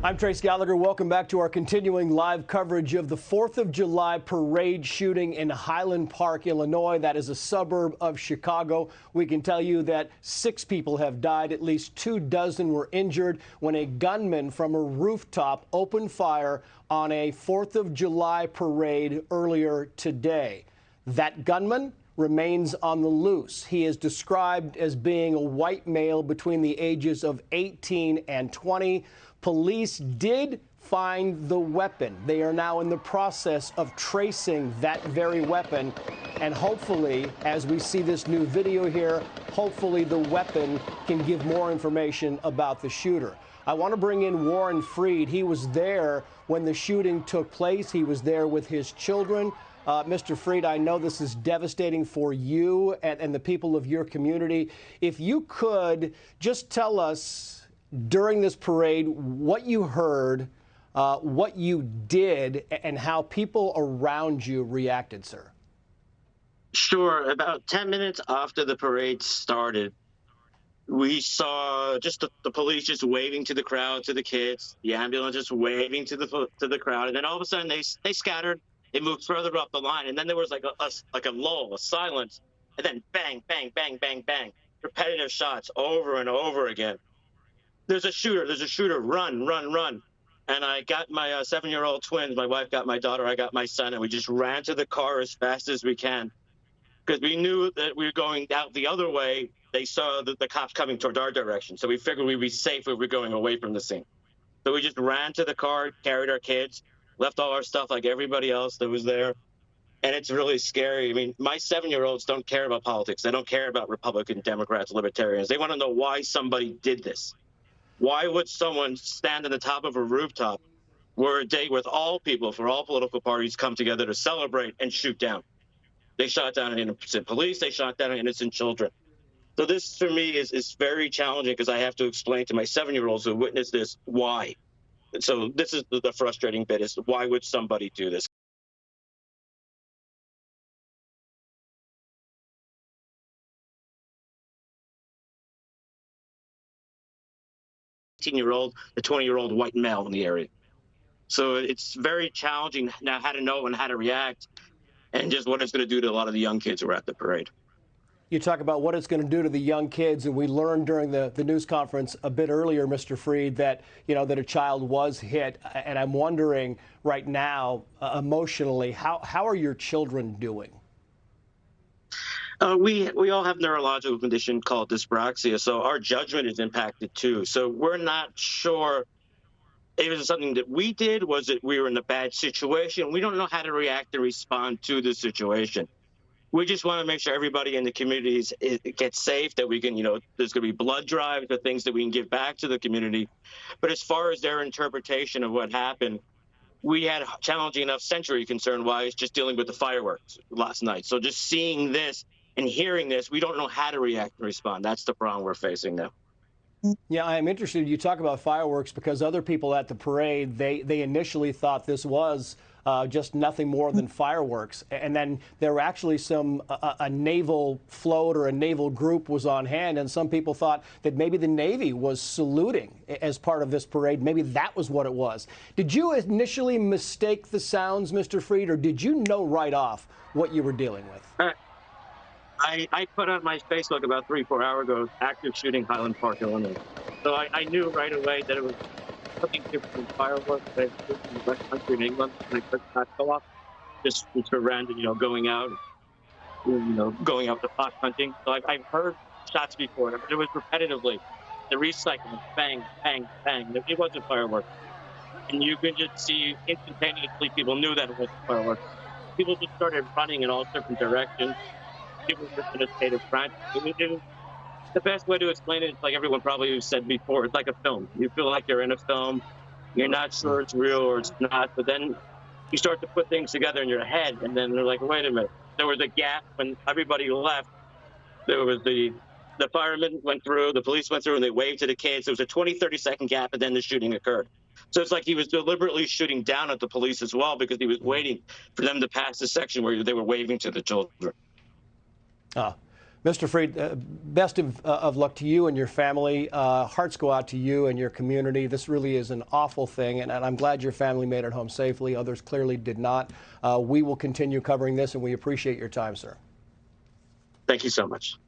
I'm Trace Gallagher. Welcome back to our continuing live coverage of the 4th of July parade shooting in Highland Park, Illinois. That is a suburb of Chicago. We can tell you that 6 people have died. At least 24 were injured when a gunman from a rooftop opened fire on a 4th of July parade earlier today. That gunman remains on the loose. He is described as being a white male between the ages of 18 and 20. Police did find the weapon. They are now in the process of tracing that very weapon. And hopefully, as we see this new video here, hopefully the weapon can give more information about the shooter. I want to bring in Warren Freed. He was there when the shooting took place. He was there with his children. Mr. Freed, I know this is devastating for you and the people of your community. If you could just tell us during this parade what you heard, what you did, and how people around you reacted, sir. Sure. About 10 minutes after the parade started, we saw just the police just waving to the crowd, to the kids, the ambulance just waving to the crowd, and then all of a sudden they scattered. They moved further up the line, and then there was like a lull, a silence, and then bang, bang, bang, bang, bang, repetitive shots over and over again. There's a shooter, run, run, run. And I got my 7-year-old twins. My wife got my daughter, I got my son, and we just ran to the car as fast as we can because we knew that we were going out the other way. They saw the cops coming toward our direction, so we figured we'd be safe if we were going away from the scene. So we just ran to the car, carried our kids, left all our stuff like everybody else that was there. And it's really scary. I mean, my 7-year-olds don't care about politics. They don't care about Republicans, Democrats, Libertarians. They want to know why somebody did this. Why would someone stand on the top of a rooftop where a day with all people for all political parties come together to celebrate and shoot down? They shot down innocent police. They shot down innocent children. So this, for me, is very challenging because I have to explain to my 7-year-olds who witnessed this why. So this is the frustrating bit, is why would somebody do this? The 20-year-old white male in the area. So it's very challenging now how to know and how to react and just what it's going to do to a lot of the young kids who are at the parade. You talk about what it's going to do to the young kids, and we learned during the news conference a bit earlier, Mr. Freed, that that a child was hit. And I'm wondering right now, emotionally, how are your children doing? We all have neurological condition called dyspraxia, so our judgment is impacted too. So we're not sure if it was something that we did, was it we were in a bad situation? We don't know how to react and respond to the situation. We just want to make sure everybody in the communities gets safe, that we can, there's going to be blood drives, the things that we can give back to the community. But as far as their interpretation of what happened, we had a challenging enough sensory concern-wise just dealing with the fireworks last night. So just seeing this and hearing this, we don't know how to react and respond. That's the problem we're facing now. Yeah, I'm interested. You talk about fireworks because other people at the parade, they initially thought this was just nothing more than fireworks. And then there were actually a naval float or a naval group was on hand, and some people thought that maybe the Navy was saluting as part of this parade. Maybe that was what it was. Did you initially mistake the sounds, Mr. Freed, or did you know right off what you were dealing with? I put on my Facebook about 3-4 hours ago, active shooting, Highland Park, Illinois. So I knew right away that it was something different from fireworks that I in the West Country in England when I first got go off. Just random, going out, going out to fox hunting. So I've heard shots before, but it was repetitively. The recycling, bang, bang, bang. It wasn't fireworks. And you could just see instantaneously people knew that it wasn't fireworks. People just started running in all different directions. People were in a state of fright. The best way to explain it is like everyone probably said before, it's like a film. You feel like you're in a film. You're not sure it's real or it's not, but then you start to put things together in your head, and then they're like, wait a minute. There was a gap when everybody left. There was the firemen went through, the police went through, and they waved to the kids. There was a 20, 30-second gap, and then the shooting occurred. So it's like he was deliberately shooting down at the police as well because he was waiting for them to pass the section where they were waving to the children. Mr. Freed, best of luck to you and your family. Hearts go out to you and your community. This really is an awful thing, and I'm glad your family made it home safely. Others clearly did not. We will continue covering this, and we appreciate your time, sir. Thank you so much.